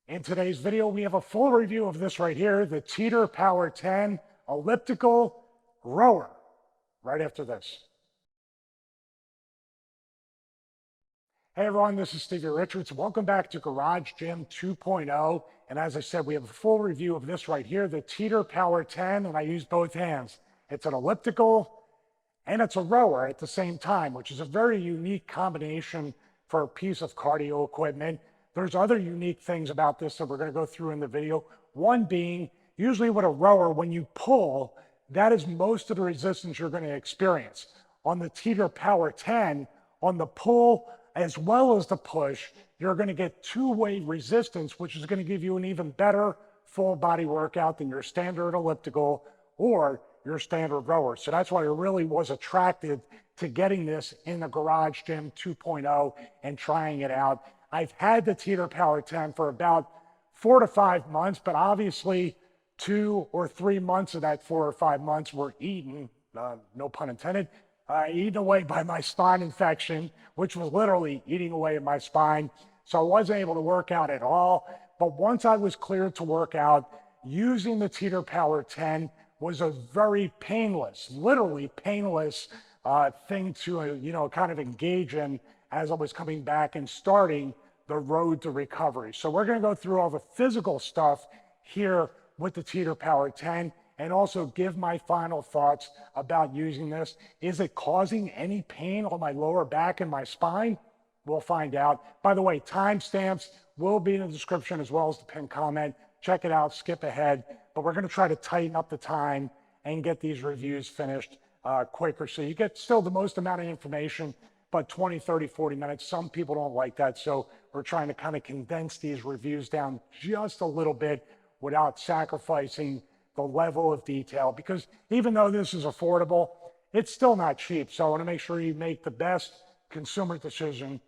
In today's video, we have a full review of this right here, the Teeter Power10 Elliptical Rower, right after this. Hey everyone, this is Stevie Richards. Welcome back to Garage Gym 2.0. And as I said, we have a full review of this right here, the Teeter Power10, and I use both hands. It's an elliptical and it's a rower at the same time, which is a very unique combination for a piece of cardio equipment. There's other unique things about this that we're going to go through in the video. One being, usually with a rower, when you pull, that is most of the resistance you're going to experience. On the Teeter Power10, on the pull as well as the push, you're going to get two-way resistance, which is going to give you an even better full body workout than your standard elliptical or your standard rower. So that's why I really was attracted to getting this in the Garage Gym 2.0 and trying it out. I've had the Teeter Power10 for about 4 to 5 months, but obviously 2 or 3 months of that 4 or 5 months were eaten, no pun intended, eaten away by my spine infection, which was literally eating away at my spine. So I wasn't able to work out at all. But once I was cleared to work out, using the Teeter Power10 was a very painless, literally painless thing to, kind of engage in as I was coming back and starting the road to recovery. So we're going to go through all the physical stuff here with the Teeter Power10 and also give my final thoughts about using this. Is it causing any pain on my lower back and my spine? We'll find out. By the way, timestamps will be in the description as well as the pinned comment. Check it out, skip ahead. But we're going to try to tighten up the time and get these reviews finished quicker so you get still the most amount of information, but 20, 30, 40 minutes. Some people don't like that, so we're trying to kind of condense these reviews down just a little bit without sacrificing the level of detail, because even though this is affordable, it's still not cheap. So I want to make sure you make the best consumer decision,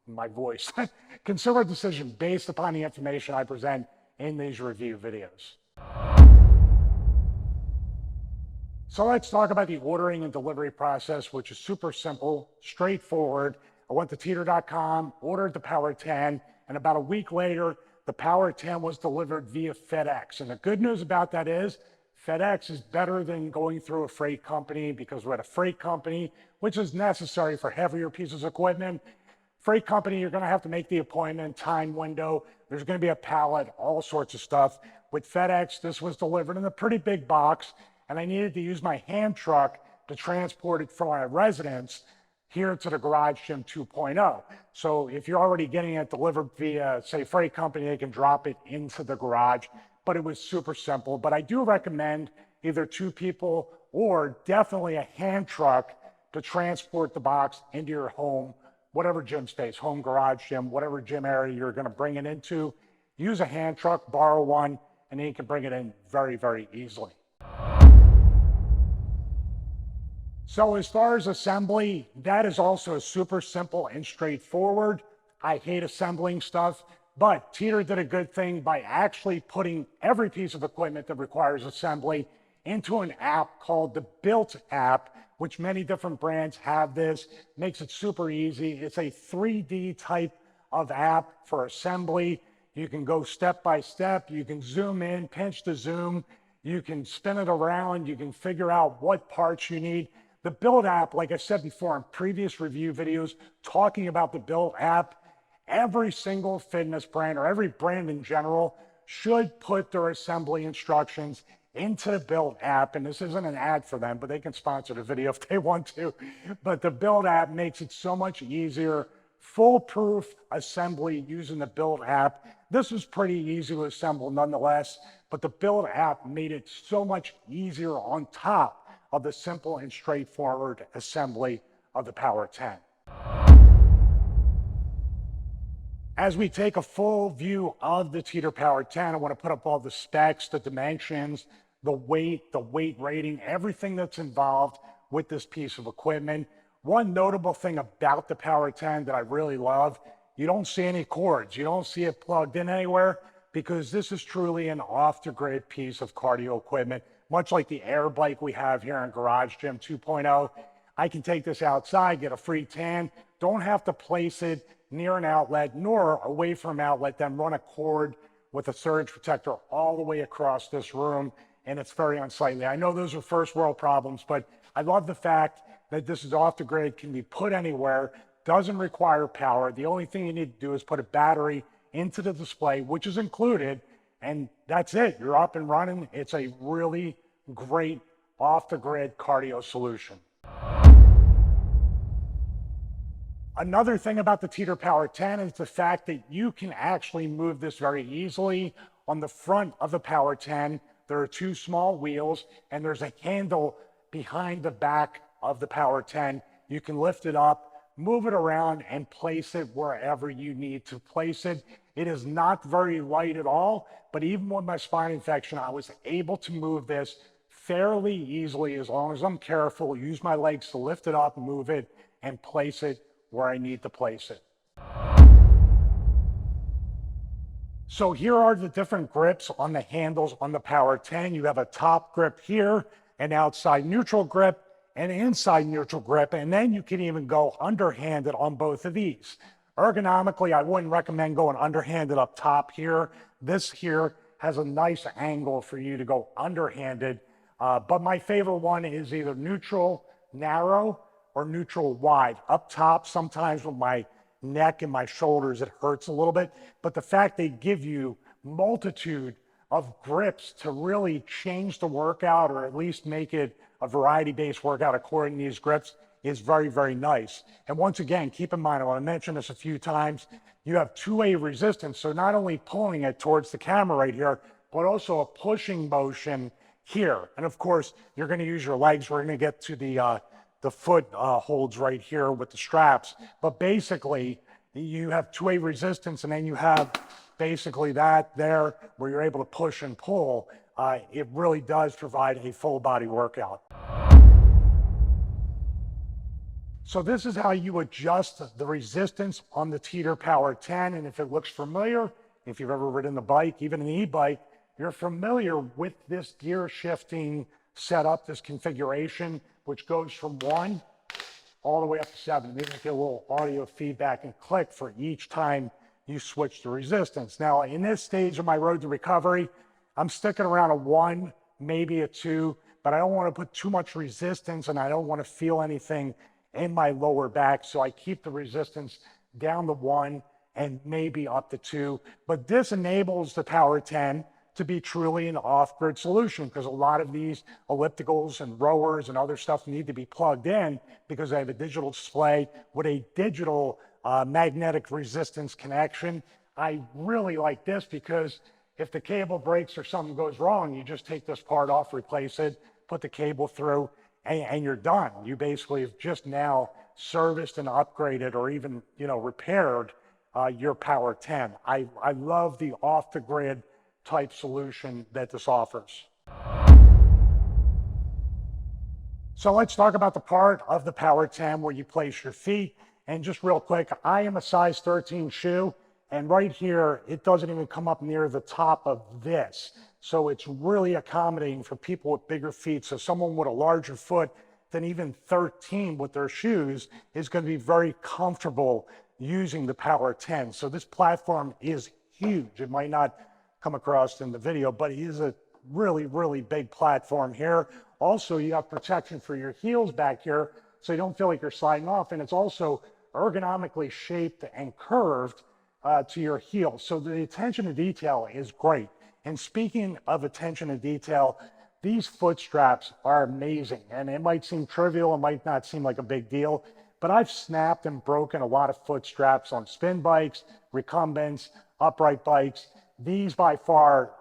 my voice, consumer decision based upon the information I present in these review videos. So let's talk about the ordering and delivery process, which is super simple, straightforward. I went to teeter.com, ordered the Power10, and about a week later, the Power10 was delivered via FedEx. And the good news about that is FedEx is better than going through a freight company, because we're at a freight company, which is necessary for heavier pieces of equipment. Freight company, you're going to have to make the appointment, time window. There's going to be a pallet, all sorts of stuff. With FedEx, this was delivered in a pretty big box, and I needed to use my hand truck to transport it from my residence here to the Garage Gym 2.0. So if you're already getting it delivered via, say, freight company, they can drop it into the garage, but it was super simple. But I do recommend either 2 people or definitely a hand truck to transport the box into your home, whatever gym space, home, garage gym, whatever gym area you're going to bring it into. Use a hand truck, borrow one, and then you can bring it in very, very easily. So as far as assembly, that is also super simple and straightforward. I hate assembling stuff, but Teeter did a good thing by actually putting every piece of equipment that requires assembly into an app called the Built app, which many different brands have this. Makes it super easy. It's a 3D type of app for assembly. You can go step by step. You can zoom in, pinch to zoom. You can spin it around. You can figure out what parts you need. The Build app, like I said before in previous review videos, talking about the Build app, every single fitness brand or every brand in general should put their assembly instructions into the Build app. And this isn't an ad for them, but they can sponsor the video if they want to. But the Build app makes it so much easier. Foolproof assembly using the Build app. This was pretty easy to assemble nonetheless, but the Build app made it so much easier on top of the simple and straightforward assembly of the Power10. As we take a full view of the Teeter Power10, I want to put up all the specs, the dimensions, the weight rating, everything that's involved with this piece of equipment. One notable thing about the Power10 that I really love, you don't see any cords. You don't see it plugged in anywhere, because this is truly an off-the-grid piece of cardio equipment, much like the air bike we have here in Garage Gym 2.0. I can take this outside, get a free tan, don't have to place it near an outlet nor away from an outlet, then run a cord with a surge protector all the way across this room, and it's very unsightly. I know those are first world problems, but I love the fact that this is off the grid, can be put anywhere, doesn't require power. The only thing you need to do is put a battery into the display, which is included, and that's it. You're up and running. It's a really great off the grid cardio solution. Another thing about the Teeter Power10 is the fact that you can actually move this very easily. On the front of the Power10, there are two small wheels and there's a handle behind the back of the Power10. You can lift it up, move it around, and place it wherever you need to place it. It is not very light at all, but even with my spine infection, I was able to move this fairly easily as long as I'm careful, use my legs to lift it up, move it, and place it where I need to place it. So here are the different grips on the handles on the Power10. You have a top grip here, an outside neutral grip, an inside neutral grip, and then you can even go underhanded on both of these. Ergonomically, I wouldn't recommend going underhanded up top here. This here has a nice angle for you to go underhanded, but my favorite one is either neutral narrow or neutral wide. Up top, sometimes with my neck and my shoulders, it hurts a little bit, but the fact they give you multitude of grips to really change the workout or at least make it a variety-based workout according to these grips is very, very nice. And once again, keep in mind, I want to mention this a few times, you have two-way resistance, so not only pulling it towards the camera right here, but also a pushing motion here. And of course, you're going to use your legs. We're going to get to the foot holds right here with the straps. But basically, you have two-way resistance, and then you have basically that there where you're able to push and pull. It really does provide a full body workout. So this is how you adjust the resistance on the Teeter Power10. And if it looks familiar, if you've ever ridden the bike, even an e-bike, you're familiar with this gear shifting setup, this configuration, which goes from 1 all the way up to 7. Maybe get a little audio feedback and click for each time you switch the resistance. Now, in this stage of my road to recovery, I'm sticking around a 1, maybe a 2, but I don't want to put too much resistance and I don't want to feel anything in my lower back. So I keep the resistance down to 1 and maybe up to 2. But this enables the Power10 to be truly an off-grid solution, because a lot of these ellipticals and rowers and other stuff need to be plugged in because they have a digital display with a digital magnetic resistance connection. I really like this because if the cable breaks or something goes wrong, you just take this part off, replace it, put the cable through, and you're done. You basically have just now serviced and upgraded or even, repaired your Power10. I love the off-the-grid type solution that this offers. So let's talk about the part of the Power10 where you place your feet. And just real quick, I am a size 13 shoe, and right here, it doesn't even come up near the top of this. So it's really accommodating for people with bigger feet. So someone with a larger foot than even 13 with their shoes is going to be very comfortable using the Power10. So this platform is huge. It might not come across in the video, but it is a really, really big platform here. Also, you have protection for your heels back here, so you don't feel like you're sliding off. And it's also ergonomically shaped and curved to your heel. So the attention to detail is great. And speaking of attention to detail, these foot straps are amazing. And it might seem trivial, it might not seem like a big deal, but I've snapped and broken a lot of foot straps on spin bikes, recumbents, upright bikes. These by far,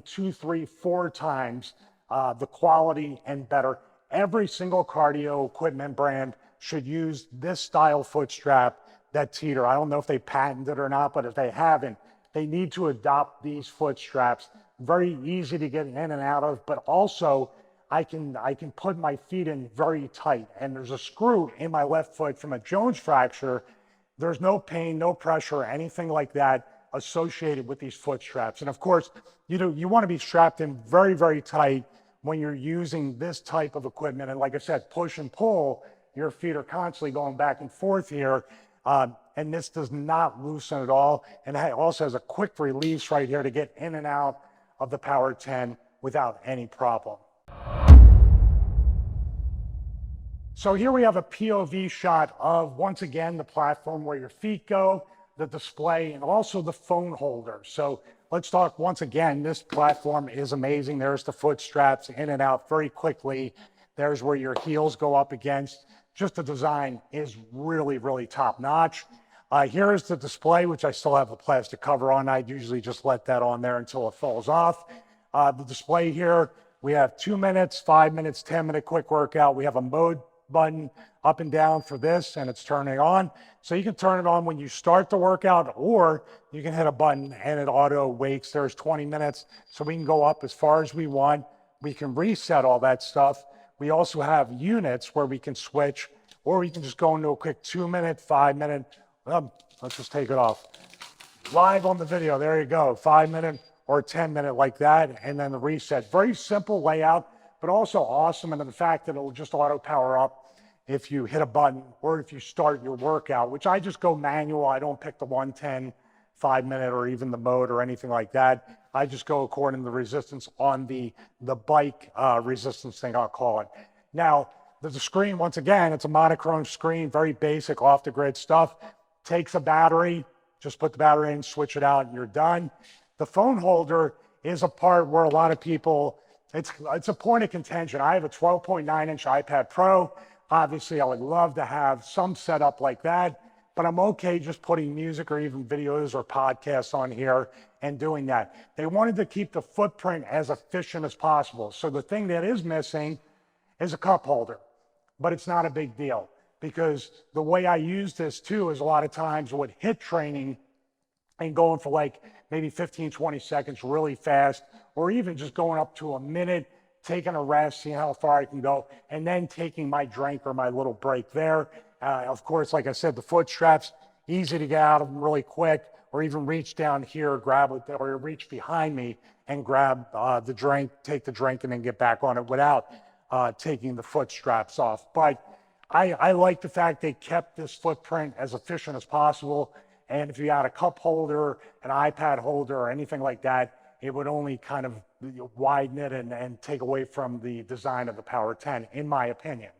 2, 3, 4 times the quality and better. Every single cardio equipment brand should use this style foot strap that Teeter. I don't know if they patented it or not, but if they haven't, they need to adopt these foot straps. Very easy to get in and out of, but also I can put my feet in very tight. And there's a screw in my left foot from a Jones fracture. There's no pain, no pressure, anything like that associated with these foot straps. And of course, you want to be strapped in very, very tight when you're using this type of equipment. And like I said, push and pull, your feet are constantly going back and forth here. and this does not loosen at all. And it also has a quick release right here to get in and out of the Power 10 without any problem. So here we have a POV shot of, once again, the platform where your feet go, the display, and also the phone holder. So let's talk once again. This platform is amazing. There's the foot straps in and out very quickly. There's where your heels go up against. Just the design is really, really top notch. Here's the display, which I still have a plastic cover on. I'd usually just let that on there until it falls off. The display here, we have 2 minutes, 5 minutes, 10-minute quick workout. We have a mode button up and down for this, and it's turning on. So you can turn it on when you start the workout, or you can hit a button and it auto wakes. There's 20 minutes, so we can go up as far as we want. We can reset all that stuff. We also have units where we can switch, or we can just go into a quick 2 minute, 5 minute. Let's just take it off. Live on the video, there you go, 5 minute or 10 minute like that, and then the reset. Very simple layout, but also awesome in the fact that it will just auto power up if you hit a button or if you start your workout, which I just go manual. I don't pick the 110, 5 minute, or even the mode or anything like that. I just go according to the resistance on the bike resistance thing, I'll call it. Now, the screen, once again, it's a monochrome screen, very basic off the grid stuff. Takes a battery, just put the battery in, switch it out, and you're done. The phone holder is a part where a lot of people, it's a point of contention. I have a 12.9-inch iPad Pro. Obviously, I would love to have some setup like that, but I'm okay just putting music or even videos or podcasts on here and doing that. They wanted to keep the footprint as efficient as possible. So the thing that is missing is a cup holder, but it's not a big deal, because the way I use this too is a lot of times with HIIT training and going for like maybe 15, 20 seconds really fast, or even just going up to a minute, taking a rest, seeing how far I can go, and then taking my drink or my little break there. Of course, like I said, the foot straps, easy to get out of them really quick, or even reach down here, grab it, or reach behind me and grab the drink, take the drink, and then get back on it without taking the foot straps off. But I like the fact they kept this footprint as efficient as possible. And if you had a cup holder, an iPad holder, or anything like that, it would only kind of widen it and take away from the design of the Power 10, in my opinion.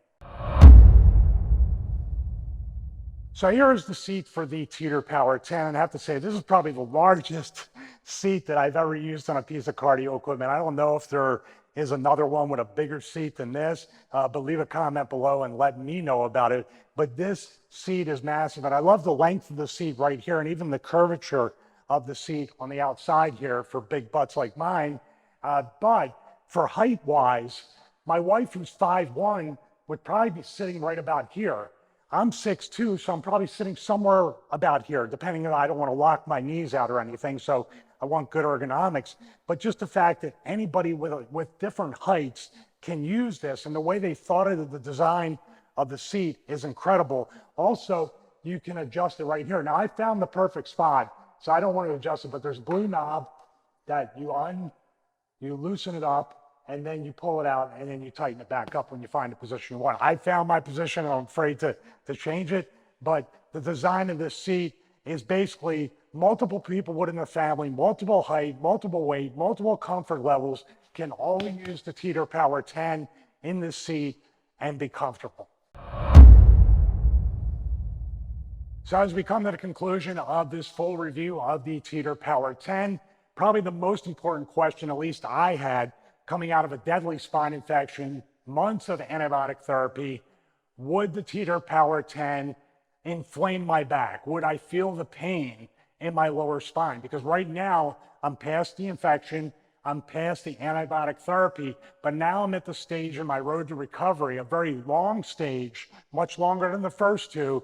So here's the seat for the Teeter Power 10. And I have to say, this is probably the largest seat that I've ever used on a piece of cardio equipment. I don't know if there is another one with a bigger seat than this, but leave a comment below and let me know about it. But this seat is massive, and I love the length of the seat right here, and even the curvature of the seat on the outside here for big butts like mine. But for height-wise, my wife, who's 5'1", would probably be sitting right about here. I'm 6'2", so I'm probably sitting somewhere about here, depending on, I don't want to lock my knees out or anything, so I want good ergonomics. But just the fact that anybody with different heights can use this, and the way they thought of the design of the seat is incredible. Also, you can adjust it right here. Now, I found the perfect spot, so I don't want to adjust it, but there's a blue knob that you loosen it up, and then you pull it out, and then you tighten it back up when you find the position you want. I found my position, and I'm afraid to change it, but the design of this seat is basically multiple people within the family, multiple height, multiple weight, multiple comfort levels can all use the Teeter Power 10 in this seat and be comfortable. So as we come to the conclusion of this full review of the Teeter Power 10, probably the most important question, at least I had, coming out of a deadly spine infection, months of antibiotic therapy, would the Teeter Power 10 inflame my back? Would I feel the pain in my lower spine? Because right now, I'm past the infection, I'm past the antibiotic therapy, but now I'm at the stage in my road to recovery, a very long stage, much longer than the first two,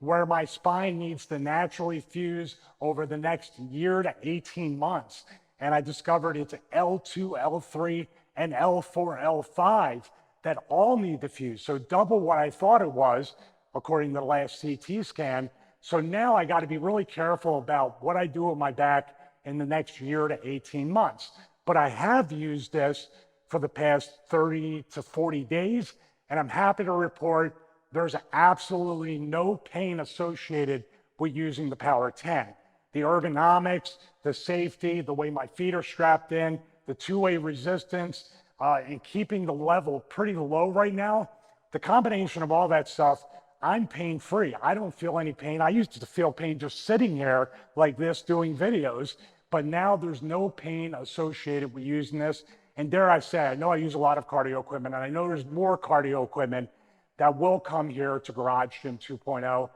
where my spine needs to naturally fuse over the next year to 18 months. And I discovered it's L2, L3, and L4, L5 that all need to fuse. So double what I thought it was, according to the last CT scan. So now I got to be really careful about what I do with my back in the next year to 18 months. But I have used this for the past 30 to 40 days, and I'm happy to report there's absolutely no pain associated with using the Power 10. The ergonomics, the safety, the way my feet are strapped in, the two-way resistance, and keeping the level pretty low right now. The combination of all that stuff, I'm pain-free. I don't feel any pain. I used to feel pain just sitting here like this doing videos, but now there's no pain associated with using this. And dare I say, I know I use a lot of cardio equipment, and I know there's more cardio equipment that will come here to Garage Gym 2.0,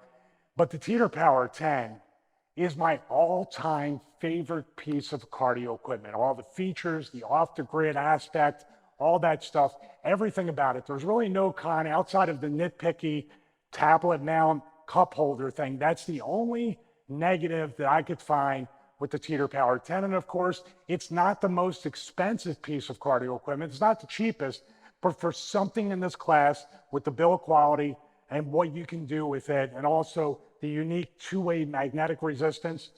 but the Teeter Power 10 is my all-time favorite piece of cardio equipment. All the features, the off-the-grid aspect, all that stuff, everything about it. There's really no con outside of the nitpicky tablet mount cup holder thing. That's the only negative that I could find with the Teeter Power 10. And of course, it's not the most expensive piece of cardio equipment. It's not the cheapest, but for something in this class with the build quality and what you can do with it, and also the unique two-way magnetic resistance,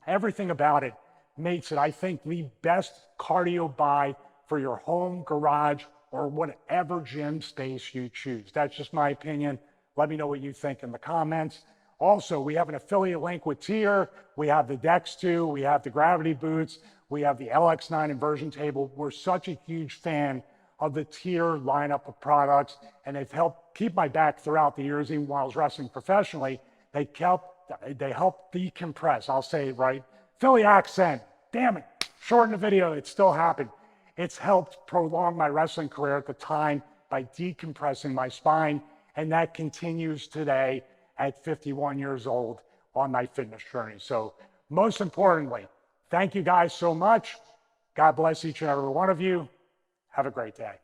everything about it makes it, I think, the best cardio buy for your home, garage, or whatever gym space you choose. That's just my opinion. Let me know what you think in the comments. Also, we have an affiliate link with Teeter. We have the Dex 2, we have the Gravity Boots, we have the LX9 inversion table. We're such a huge fan of the Teeter lineup of products, and they've helped keep my back throughout the years, even while I was wrestling professionally. They help decompress, I'll say it right. Philly accent, damn it, shorten the video, it still happened. It's helped prolong my wrestling career at the time by decompressing my spine, and that continues today at 51 years old on my fitness journey. So most importantly, thank you guys so much. God bless each and every one of you. Have a great day.